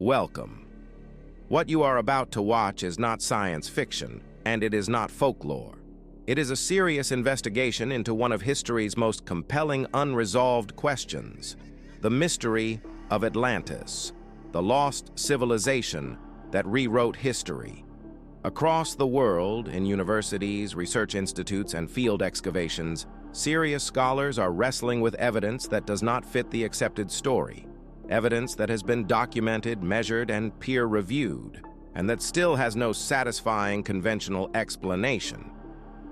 Welcome. What you are about to watch is not science fiction, and it is not folklore. It is a serious investigation into one of history's most compelling unresolved questions, the mystery of Atlantis, the lost civilization that rewrote history. Across the world, in universities, research institutes, and field excavations, serious scholars are wrestling with evidence that does not fit the accepted story. Evidence that has been documented, measured, and peer-reviewed, and that still has no satisfying conventional explanation.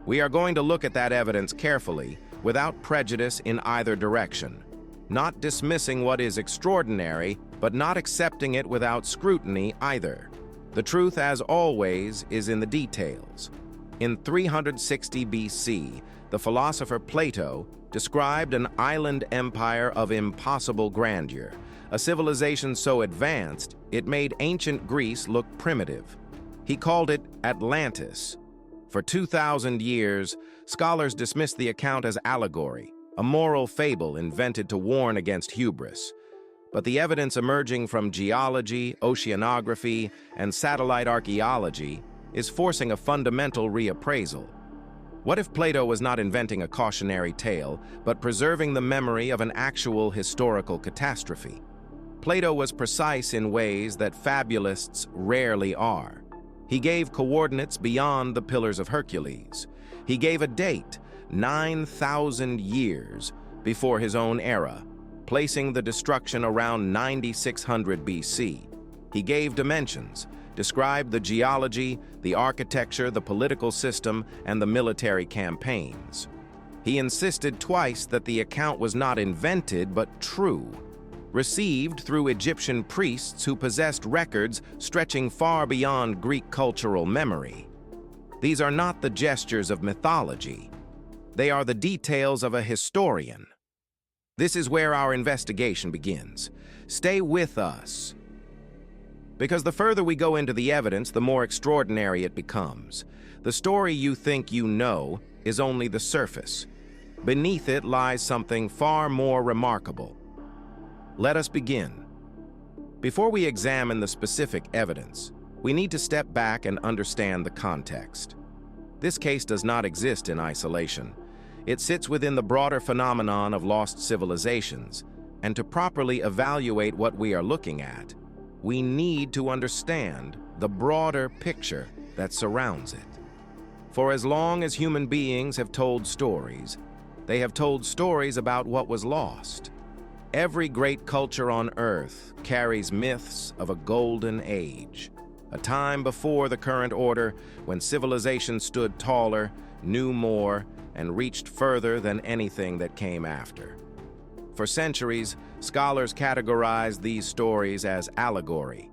We are going to look at that evidence carefully, without prejudice in either direction, not dismissing what is extraordinary, but not accepting it without scrutiny either. The truth, as always, is in the details. In 360 BC, the philosopher Plato described an island empire of impossible grandeur, a civilization so advanced it made ancient Greece look primitive. He called it Atlantis. For 2,000 years, scholars dismissed the account as allegory, a moral fable invented to warn against hubris. But the evidence emerging from geology, oceanography, and satellite archaeology is forcing a fundamental reappraisal. What if Plato was not inventing a cautionary tale, but preserving the memory of an actual historical catastrophe? Plato was precise in ways that fabulists rarely are. He gave coordinates beyond the Pillars of Hercules. He gave a date, 9,000 years before his own era, placing the destruction around 9600 BC. He gave dimensions, described the geology, the architecture, the political system, and the military campaigns. He insisted twice that the account was not invented but true, received through Egyptian priests who possessed records stretching far beyond Greek cultural memory. These are not the gestures of mythology. They are the details of a historian. This is where our investigation begins. Stay with us. Because the further we go into the evidence, the more extraordinary it becomes. The story you think you know is only the surface. Beneath it lies something far more remarkable. Let us begin. Before we examine the specific evidence, we need to step back and understand the context. This case does not exist in isolation. It sits within the broader phenomenon of lost civilizations, and to properly evaluate what we are looking at, we need to understand the broader picture that surrounds it. For as long as human beings have told stories, they have told stories about what was lost. Every great culture on Earth carries myths of a golden age, a time before the current order when civilization stood taller, knew more, and reached further than anything that came after. For centuries, scholars categorized these stories as allegory,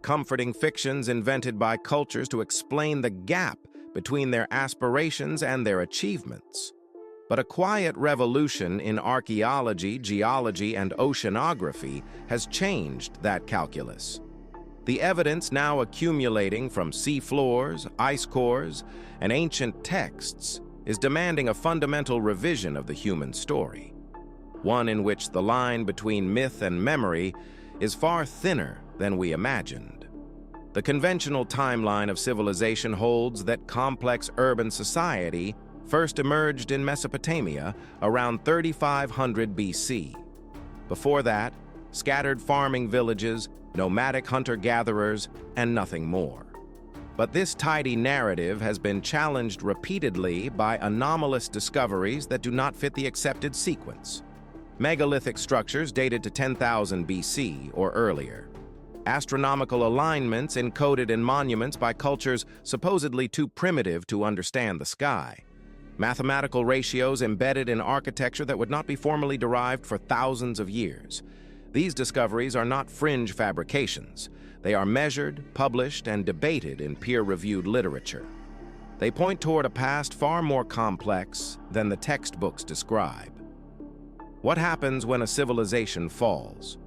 comforting fictions invented by cultures to explain the gap between their aspirations and their achievements. But a quiet revolution in archaeology, geology, and oceanography has changed that calculus. The evidence now accumulating from sea floors, ice cores, and ancient texts is demanding a fundamental revision of the human story, one in which the line between myth and memory is far thinner than we imagined. The conventional timeline of civilization holds that complex urban society first emerged in Mesopotamia around 3500 BC. Before that, scattered farming villages, nomadic hunter-gatherers, and nothing more. But this tidy narrative has been challenged repeatedly by anomalous discoveries that do not fit the accepted sequence. Megalithic structures dated to 10,000 BC or earlier. Astronomical alignments encoded in monuments by cultures supposedly too primitive to understand the sky. Mathematical ratios embedded in architecture that would not be formally derived for thousands of years. These discoveries are not fringe fabrications. They are measured, published, and debated in peer-reviewed literature. They point toward a past far more complex than the textbooks describe. What happens when a civilization falls?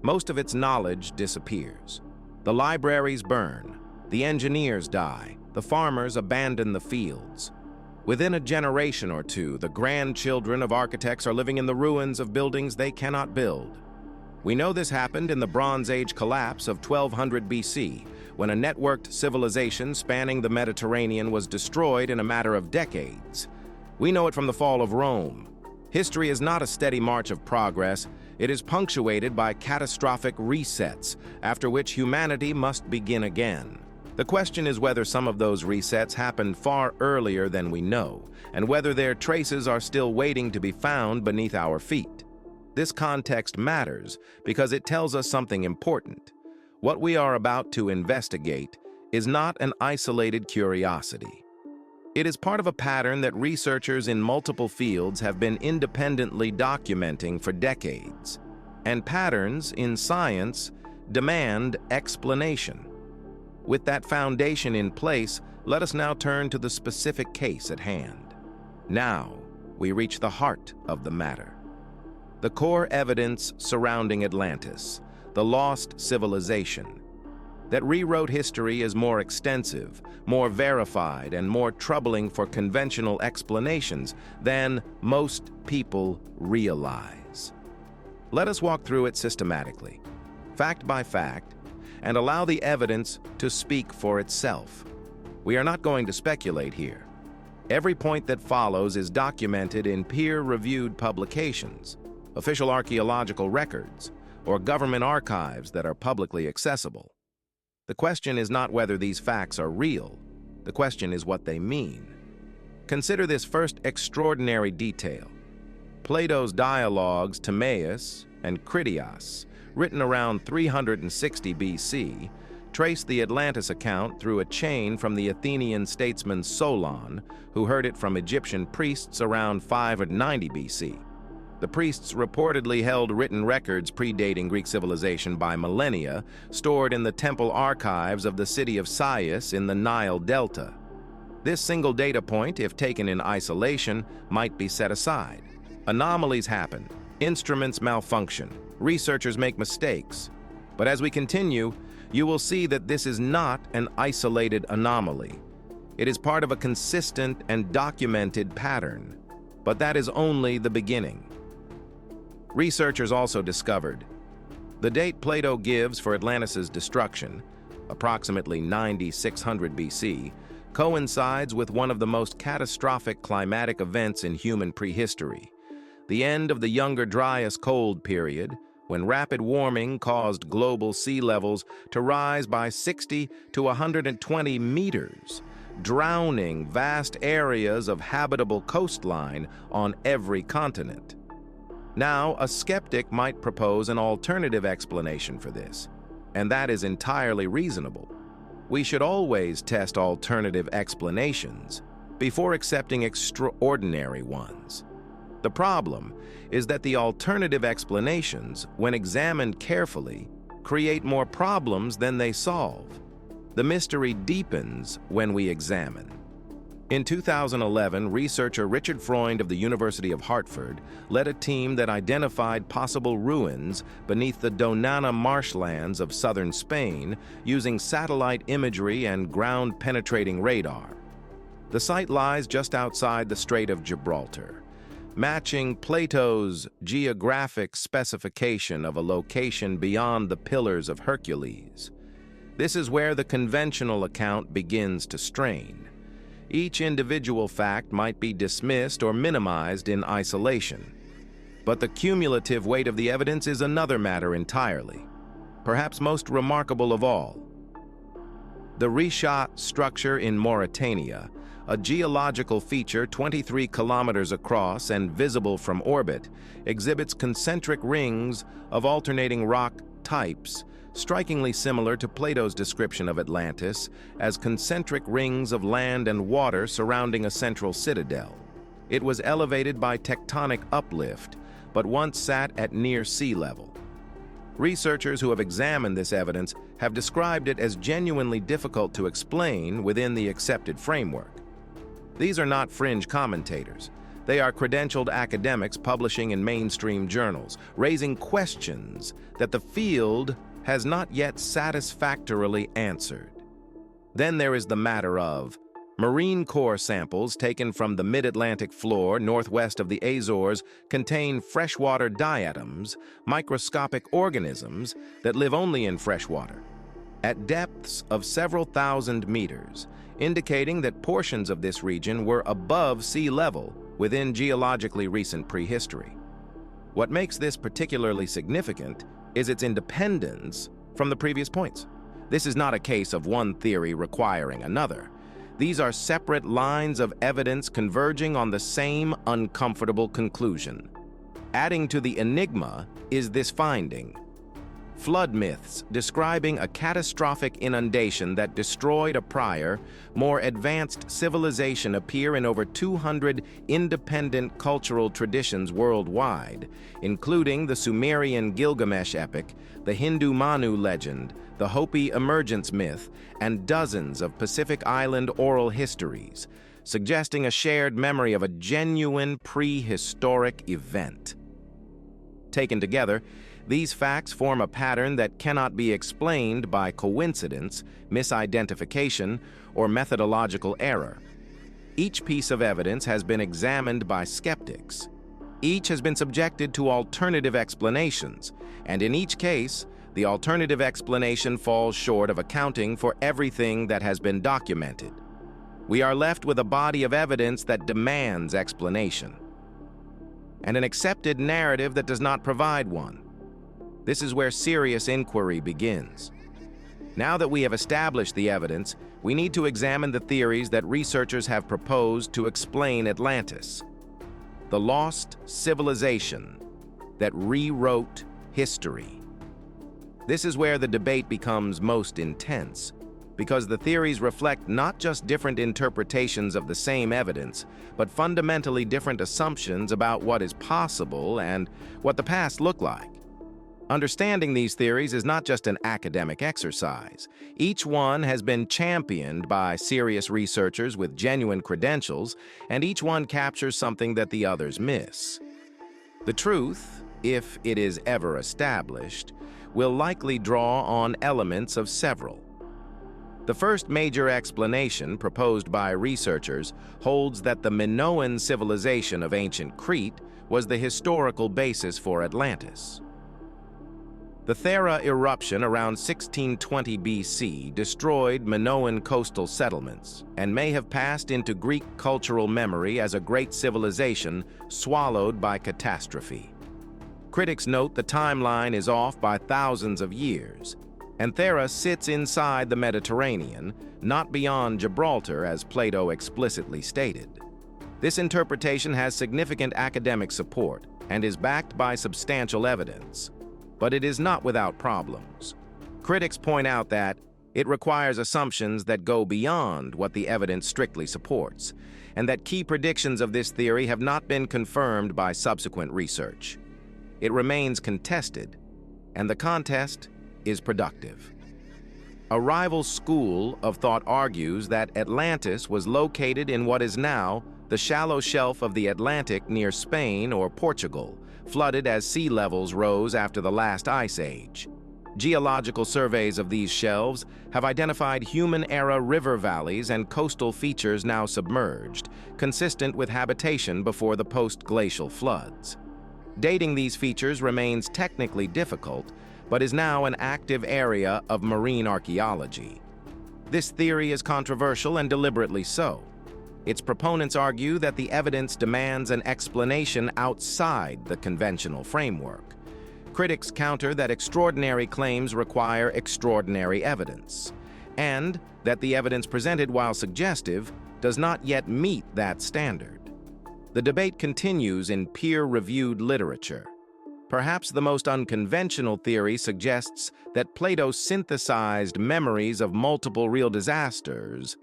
Most of its knowledge disappears. The libraries burn, the engineers die, the farmers abandon the fields. Within a generation or two, the grandchildren of architects are living in the ruins of buildings they cannot build. We know this happened in the Bronze Age collapse of 1200 BC, when a networked civilization spanning the Mediterranean was destroyed in a matter of decades. We know it from the fall of Rome. History is not a steady march of progress. It is punctuated by catastrophic resets, after which humanity must begin again. The question is whether some of those resets happened far earlier than we know, and whether their traces are still waiting to be found beneath our feet. This context matters because it tells us something important. What we are about to investigate is not an isolated curiosity. It is part of a pattern that researchers in multiple fields have been independently documenting for decades. And patterns in science demand explanation. With that foundation in place, let us now turn to the specific case at hand. Now, we reach the heart of the matter. The core evidence surrounding Atlantis, the lost civilization. That rewrote history is more extensive, more verified, and more troubling for conventional explanations than most people realize. Let us walk through it systematically, fact by fact, and allow the evidence to speak for itself. We are not going to speculate here. Every point that follows is documented in peer-reviewed publications, official archaeological records, or government archives that are publicly accessible. The question is not whether these facts are real. The question is what they mean. Consider this first extraordinary detail. Plato's dialogues Timaeus and Critias, written around 360 BC, trace the Atlantis account through a chain from the Athenian statesman Solon, who heard it from Egyptian priests around 590 BC. The priests reportedly held written records predating Greek civilization by millennia, stored in the temple archives of the city of Sais in the Nile Delta. This single data point, if taken in isolation, might be set aside. Anomalies happen, instruments malfunction, researchers make mistakes. But as we continue, you will see that this is not an isolated anomaly. It is part of a consistent and documented pattern. But that is only the beginning. Researchers also discovered the date Plato gives for Atlantis' destruction, approximately 9600 BC, coincides with one of the most catastrophic climatic events in human prehistory, the end of the Younger Dryas Cold period, when rapid warming caused global sea levels to rise by 60 to 120 meters, drowning vast areas of habitable coastline on every continent. Now, a skeptic might propose an alternative explanation for this, and that is entirely reasonable. We should always test alternative explanations before accepting extraordinary ones. The problem is that the alternative explanations, when examined carefully, create more problems than they solve. The mystery deepens when we examine. In 2011, researcher Richard Freund of the University of Hartford led a team that identified possible ruins beneath the Donana marshlands of southern Spain using satellite imagery and ground-penetrating radar. The site lies just outside the Strait of Gibraltar, matching Plato's geographic specification of a location beyond the Pillars of Hercules. This is where the conventional account begins to strain. Each individual fact might be dismissed or minimized in isolation. But the cumulative weight of the evidence is another matter entirely, perhaps most remarkable of all. The Rewrote structure in Mauritania, a geological feature 23 kilometers across and visible from orbit, exhibits concentric rings of alternating rock types, strikingly similar to Plato's description of Atlantis as concentric rings of land and water surrounding a central citadel. It was elevated by tectonic uplift, but once sat at near sea level. Researchers who have examined this evidence have described it as genuinely difficult to explain within the accepted framework. These are not fringe commentators. They are credentialed academics publishing in mainstream journals, raising questions that the field has not yet satisfactorily answered. Then there is the matter of Marine core samples taken from the mid-Atlantic floor northwest of the Azores contain freshwater diatoms, microscopic organisms that live only in freshwater, at depths of several thousand meters, indicating that portions of this region were above sea level within geologically recent prehistory. What makes this particularly significant is its independence from the previous points. This is not a case of one theory requiring another. These are separate lines of evidence converging on the same uncomfortable conclusion. Adding to the enigma is this finding: flood myths describing a catastrophic inundation that destroyed a prior, more advanced civilization appear in over 200 independent cultural traditions worldwide, including the Sumerian Gilgamesh epic, the Hindu Manu legend, the Hopi emergence myth, and dozens of Pacific Island oral histories, suggesting a shared memory of a genuine prehistoric event. Taken together, these facts form a pattern that cannot be explained by coincidence, misidentification, or methodological error. Each piece of evidence has been examined by skeptics. Each has been subjected to alternative explanations, and in each case, the alternative explanation falls short of accounting for everything that has been documented. We are left with a body of evidence that demands explanation, and an accepted narrative that does not provide one. This is where serious inquiry begins. Now that we have established the evidence, we need to examine the theories that researchers have proposed to explain Atlantis, the lost civilization that rewrote history. This is where the debate becomes most intense, because the theories reflect not just different interpretations of the same evidence, but fundamentally different assumptions about what is possible and what the past looked like. Understanding these theories is not just an academic exercise. Each one has been championed by serious researchers with genuine credentials, and each one captures something that the others miss. The truth, if it is ever established, will likely draw on elements of several. The first major explanation proposed by researchers holds that the Minoan civilization of ancient Crete was the historical basis for Atlantis. The Thera eruption around 1620 BC destroyed Minoan coastal settlements and may have passed into Greek cultural memory as a great civilization swallowed by catastrophe. Critics note the timeline is off by thousands of years, and Thera sits inside the Mediterranean, not beyond Gibraltar, as Plato explicitly stated. This interpretation has significant academic support and is backed by substantial evidence, but it is not without problems. Critics point out that it requires assumptions that go beyond what the evidence strictly supports, and that key predictions of this theory have not been confirmed by subsequent research. It remains contested, and the contest is productive. A rival school of thought argues that Atlantis was located in what is now the shallow shelf of the Atlantic near Spain or Portugal, flooded as sea levels rose after the last ice age. Geological surveys of these shelves have identified human-era river valleys and coastal features now submerged, consistent with habitation before the post-glacial floods. Dating these features remains technically difficult, but is now an active area of marine archaeology. This theory is controversial and deliberately so. Its proponents argue that the evidence demands an explanation outside the conventional framework. Critics counter that extraordinary claims require extraordinary evidence, and that the evidence presented, while suggestive, does not yet meet that standard. The debate continues in peer-reviewed literature. Perhaps the most unconventional theory suggests that Plato synthesized memories of multiple real disasters,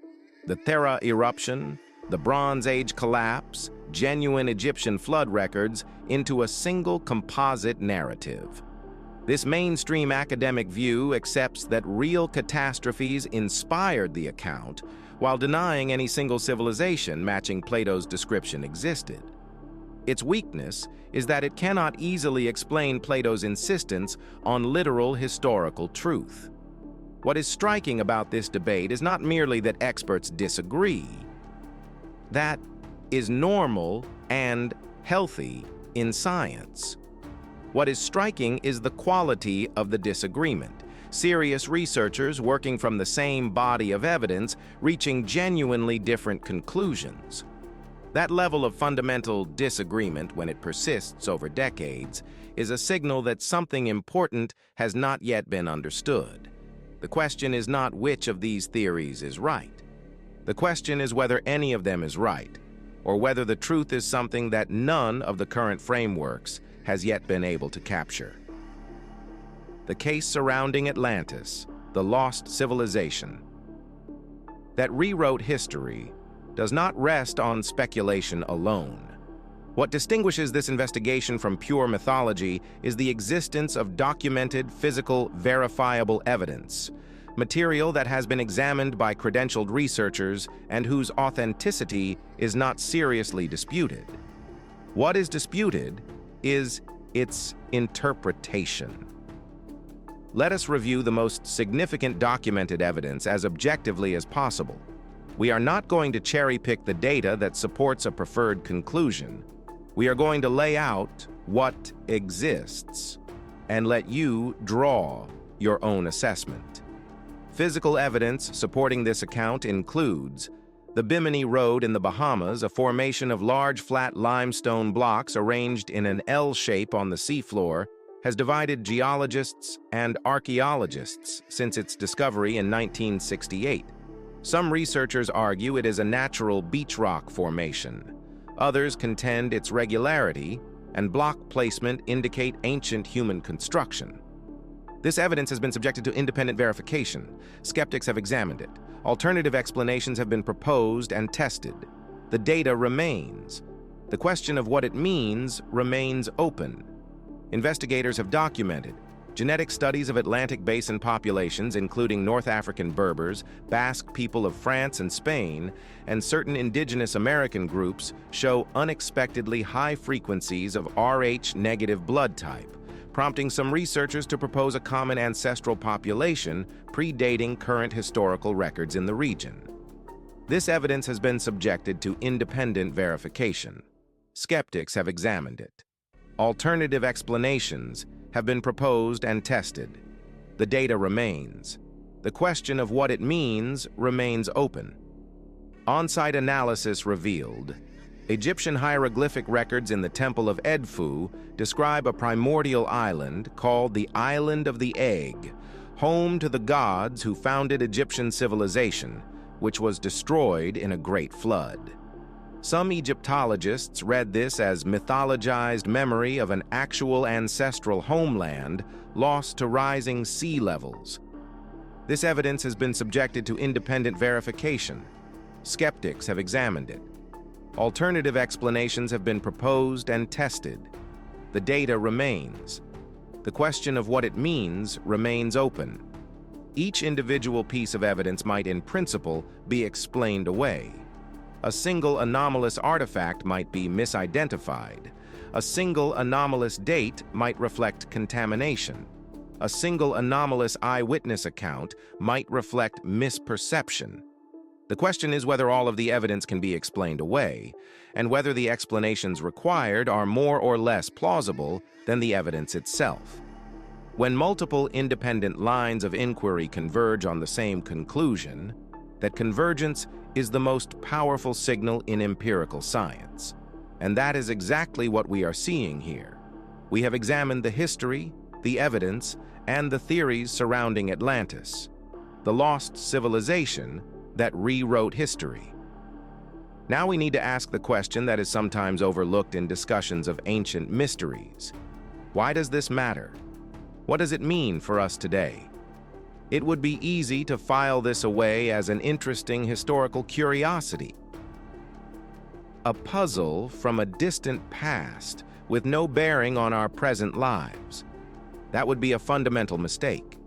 the Thera eruption, the Bronze Age collapse, genuine Egyptian flood records, into a single composite narrative. This mainstream academic view accepts that real catastrophes inspired the account, while denying any single civilization matching Plato's description existed. Its weakness is that it cannot easily explain Plato's insistence on literal historical truth. What is striking about this debate is not merely that experts disagree, that is normal and healthy in science. What is striking is the quality of the disagreement. Serious researchers working from the same body of evidence reaching genuinely different conclusions. That level of fundamental disagreement, when it persists over decades, is a signal that something important has not yet been understood. The question is not which of these theories is right. The question is whether any of them is right, or whether the truth is something that none of the current frameworks has yet been able to capture. The case surrounding Atlantis, the lost civilization, that rewrote history does not rest on speculation alone. What distinguishes this investigation from pure mythology is the existence of documented, physical, verifiable evidence, material that has been examined by credentialed researchers and whose authenticity is not seriously disputed. What is disputed is its interpretation. Let us review the most significant documented evidence as objectively as possible. We are not going to cherry-pick the data that supports a preferred conclusion. We are going to lay out what exists and let you draw your own assessment. Physical evidence supporting this account includes the Bimini Road in the Bahamas, a formation of large flat limestone blocks arranged in an L shape on the seafloor, has divided geologists and archaeologists since its discovery in 1968. Some researchers argue it is a natural beach rock formation. Others contend its regularity and block placement indicate ancient human construction. This evidence has been subjected to independent verification. Skeptics have examined it. Alternative explanations have been proposed and tested. The data remains. The question of what it means remains open. Investigators have documented genetic studies of Atlantic basin populations, including North African Berbers, Basque people of France and Spain, and certain indigenous American groups show unexpectedly high frequencies of Rh-negative blood type, prompting some researchers to propose a common ancestral population predating current historical records in the region. This evidence has been subjected to independent verification. Skeptics have examined it. Alternative explanations have been proposed and tested. The data remains. The question of what it means remains open. On-site analysis revealed Egyptian hieroglyphic records in the Temple of Edfu describe a primordial island called the Island of the Egg, home to the gods who founded Egyptian civilization, which was destroyed in a great flood. Some Egyptologists read this as mythologized memory of an actual ancestral homeland lost to rising sea levels. This evidence has been subjected to independent verification. Skeptics have examined it. Alternative explanations have been proposed and tested. The data remains. The question of what it means remains open. Each individual piece of evidence might, in principle, be explained away. A single anomalous artifact might be misidentified. A single anomalous date might reflect contamination. A single anomalous eyewitness account might reflect misperception. The question is whether all of the evidence can be explained away, and whether the explanations required are more or less plausible than the evidence itself. When multiple independent lines of inquiry converge on the same conclusion, that convergence is the most powerful signal in empirical science. And that is exactly what we are seeing here. We have examined the history, the evidence, and the theories surrounding Atlantis, the lost civilization that rewrote history. Now we need to ask the question that is sometimes overlooked in discussions of ancient mysteries. Why does this matter? What does it mean for us today? It would be easy to file this away as an interesting historical curiosity, a puzzle from a distant past with no bearing on our present lives. That would be a fundamental mistake.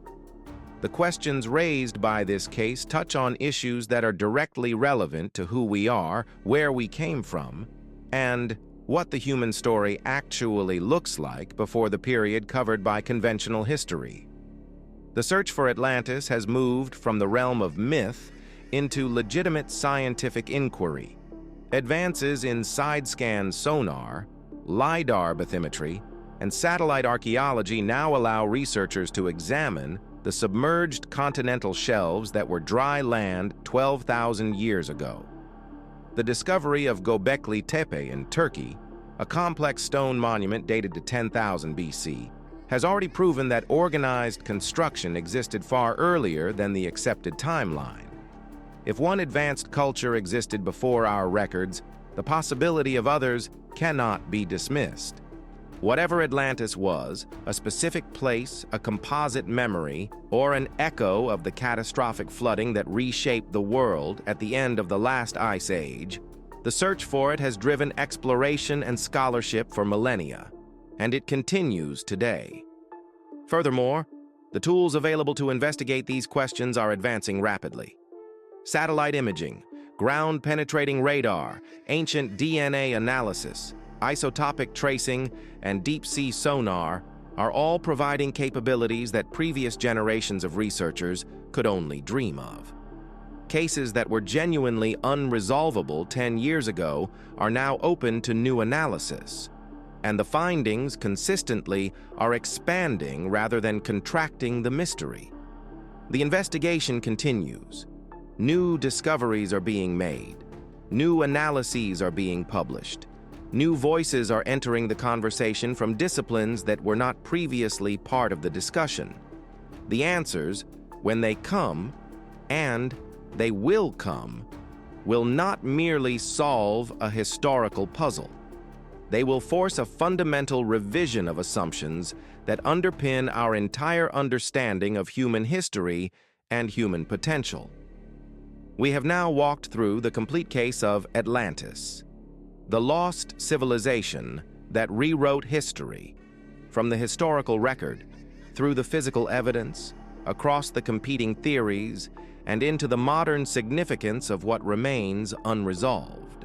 The questions raised by this case touch on issues that are directly relevant to who we are, where we came from, and what the human story actually looks like before the period covered by conventional history. The search for Atlantis has moved from the realm of myth into legitimate scientific inquiry. Advances in side-scan sonar, LiDAR bathymetry, and satellite archaeology now allow researchers to examine the submerged continental shelves that were dry land 12,000 years ago. The discovery of Göbekli Tepe in Turkey, a complex stone monument dated to 10,000 BC, has already proven that organized construction existed far earlier than the accepted timeline. If one advanced culture existed before our records, the possibility of others cannot be dismissed. Whatever Atlantis was, a specific place, a composite memory, or an echo of the catastrophic flooding that reshaped the world at the end of the last ice age, the search for it has driven exploration and scholarship for millennia, and it continues today. Furthermore, the tools available to investigate these questions are advancing rapidly. Satellite imaging, ground-penetrating radar, ancient DNA analysis, isotopic tracing, and deep-sea sonar are all providing capabilities that previous generations of researchers could only dream of. Cases that were genuinely unresolvable 10 years ago are now open to new analysis, and the findings consistently are expanding rather than contracting the mystery. The investigation continues. New discoveries are being made. New analyses are being published. New voices are entering the conversation from disciplines that were not previously part of the discussion. The answers, when they come, and they will come, will not merely solve a historical puzzle. They will force a fundamental revision of assumptions that underpin our entire understanding of human history and human potential. We have now walked through the complete case of Atlantis, the lost civilization that rewrote history, from the historical record, through the physical evidence, across the competing theories, and into the modern significance of what remains unresolved.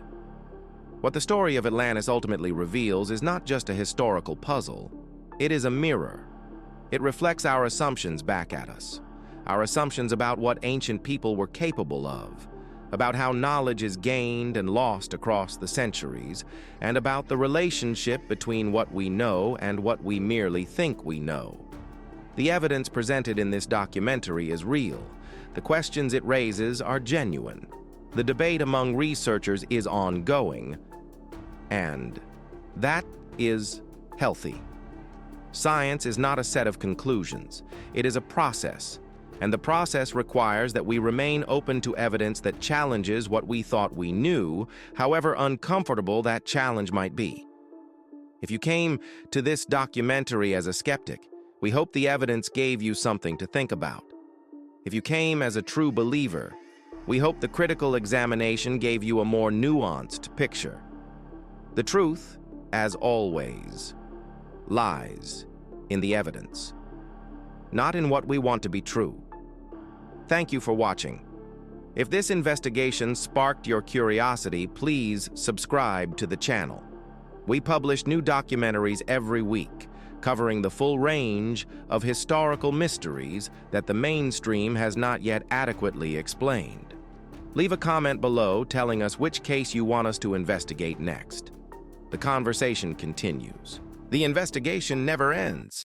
What the story of Atlantis ultimately reveals is not just a historical puzzle, it is a mirror. It reflects our assumptions back at us, our assumptions about what ancient people were capable of, about how knowledge is gained and lost across the centuries, and about the relationship between what we know and what we merely think we know. The evidence presented in this documentary is real. The questions it raises are genuine. The debate among researchers is ongoing, and that is healthy. Science is not a set of conclusions. It is a process, and the process requires that we remain open to evidence that challenges what we thought we knew, however uncomfortable that challenge might be. If you came to this documentary as a skeptic, we hope the evidence gave you something to think about. If you came as a true believer, we hope the critical examination gave you a more nuanced picture. The truth, as always, lies in the evidence, not in what we want to be true. Thank you for watching. If this investigation sparked your curiosity, please subscribe to the channel. We publish new documentaries every week, covering the full range of historical mysteries that the mainstream has not yet adequately explained. Leave a comment below telling us which case you want us to investigate next. The conversation continues. The investigation never ends.